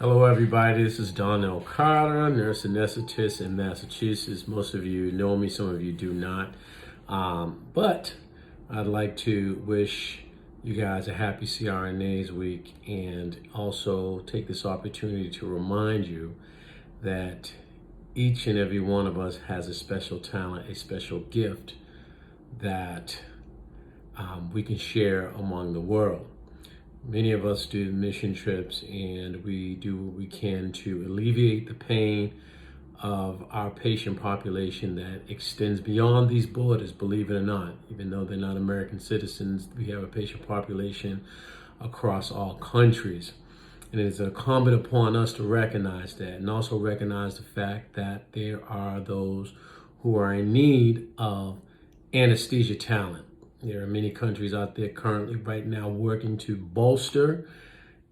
Hello, everybody. This is Donnell Carter, nurse anesthetist in Massachusetts. Most of you know me, some of you do not. But I'd like to wish you guys a happy CRNA's week and also take this opportunity to remind you that each and every one of us has a special talent, a special gift that we can share among the world. Many of us do mission trips and we do what we can to alleviate the pain of our patient population that extends beyond these borders, believe it or not. Even though they're not American citizens, we have a patient population across all countries. And it is incumbent upon us to recognize that and also recognize the fact that there are those who are in need of anesthesia talent. There are many countries out there currently right now working to bolster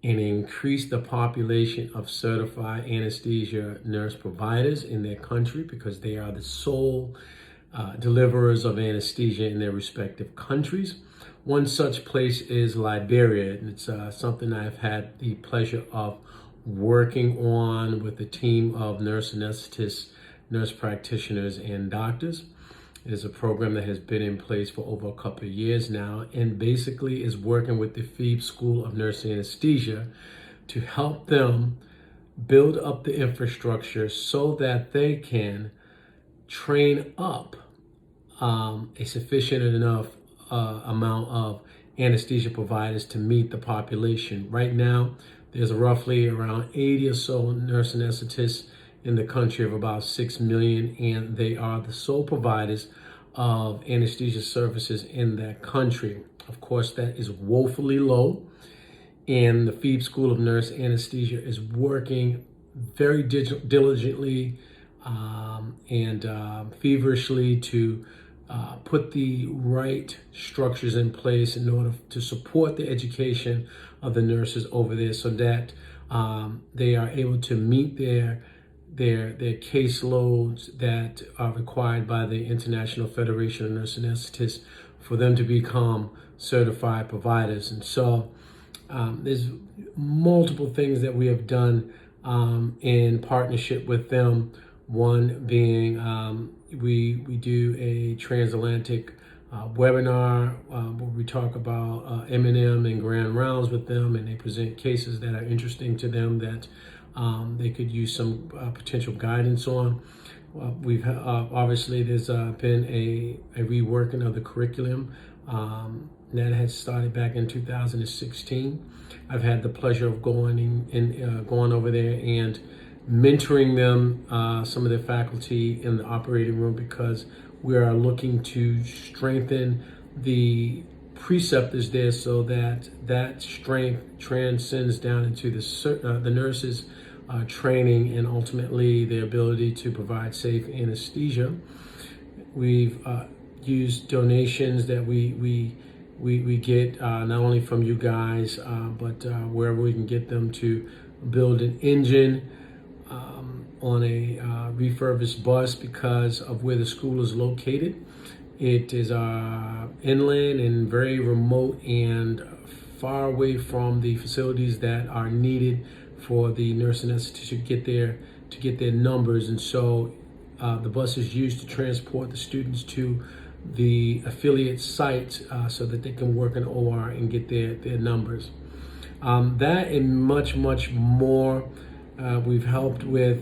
and increase the population of certified anesthesia nurse providers in their country because they are the sole deliverers of anesthesia in their respective countries. One such place is Liberia, and it's something I've had the pleasure of working on with a team of nurse anesthetists, nurse practitioners, and doctors. It is a program that has been in place for over a couple of years now and basically is working with the Phoebe School of Nursing Anesthesia to help them build up the infrastructure so that they can train up a sufficient enough amount of anesthesia providers to meet the population. Right now, there's roughly around 80 or so nurse anesthetists in the country of about 6 million, and they are the sole providers of anesthesia services in that country. Of course, that is woefully low, and the Phoebe School of Nurse Anesthesia is working very diligently and feverishly to put the right structures in place in order to support the education of the nurses over there so that they are able to meet their caseloads that are required by the International Federation of Nurse Anesthetists for them to become certified providers. And so there's multiple things that we have done in partnership with them. One being we do a transatlantic webinar where we talk about M&M and grand rounds with them, and they present cases that are interesting to them that they could use some potential guidance on. We've obviously there's been a reworking of the curriculum that had started back in 2016. I've had the pleasure of going over there and mentoring them, some of their faculty in the operating room, because we are looking to strengthen the preceptors there so that that strength transcends down into the nurses' training and ultimately their ability to provide safe anesthesia. We've used donations that we get not only from you guys, but wherever we can get them to build an engine on a refurbished bus because of where the school is located. It is inland and very remote and far away from the facilities that are needed for the nurse anesthetist to get their numbers. And so the bus is used to transport the students to the affiliate sites so that they can work in OR and get their numbers. That and much, much more. We've helped with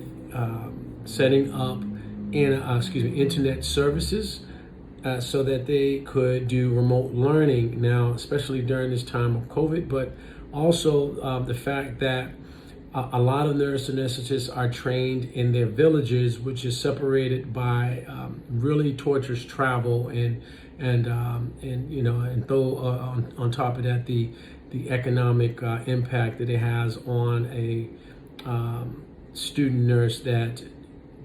setting up internet services so that they could do remote learning now, especially during this time of COVID, but also the fact that a lot of nurse anesthetists are trained in their villages, which is separated by really torturous travel and on top of that the economic impact that it has on a student nurse that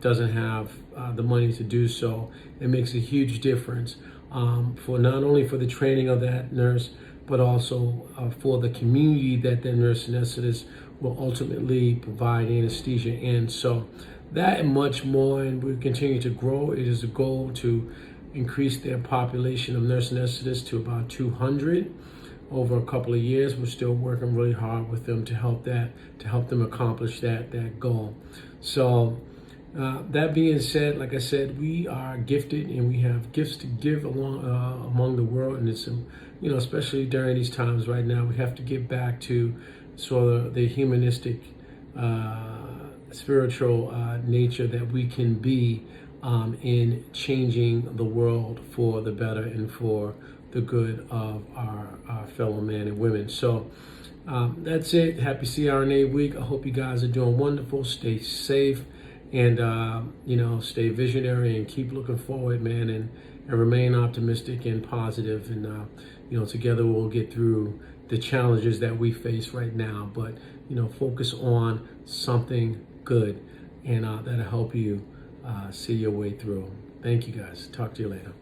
doesn't have the money to do so. It makes a huge difference for not only for the training of that nurse, but also for the community that the nurse anesthetist will ultimately provide anesthesia in. So that and much more, and we continue to grow. It is a goal to increase their population of nurse anesthetists to about 200 over a couple of years. We're still working really hard with them to help them accomplish that goal. So that being said, like I said, we are gifted and we have gifts to give among the world, and it's especially during these times right now, we have to get back to sort of the humanistic, spiritual nature that we can be in changing the world for the better and for the good of our fellow men and women. So that's it. Happy CRNA week. I hope you guys are doing wonderful. Stay safe and stay visionary and keep looking forward, man, and remain optimistic and positive. And together we'll get through the challenges that we face right now. But focus on something good, and that'll help you see your way through. Thank you, guys. Talk to you later.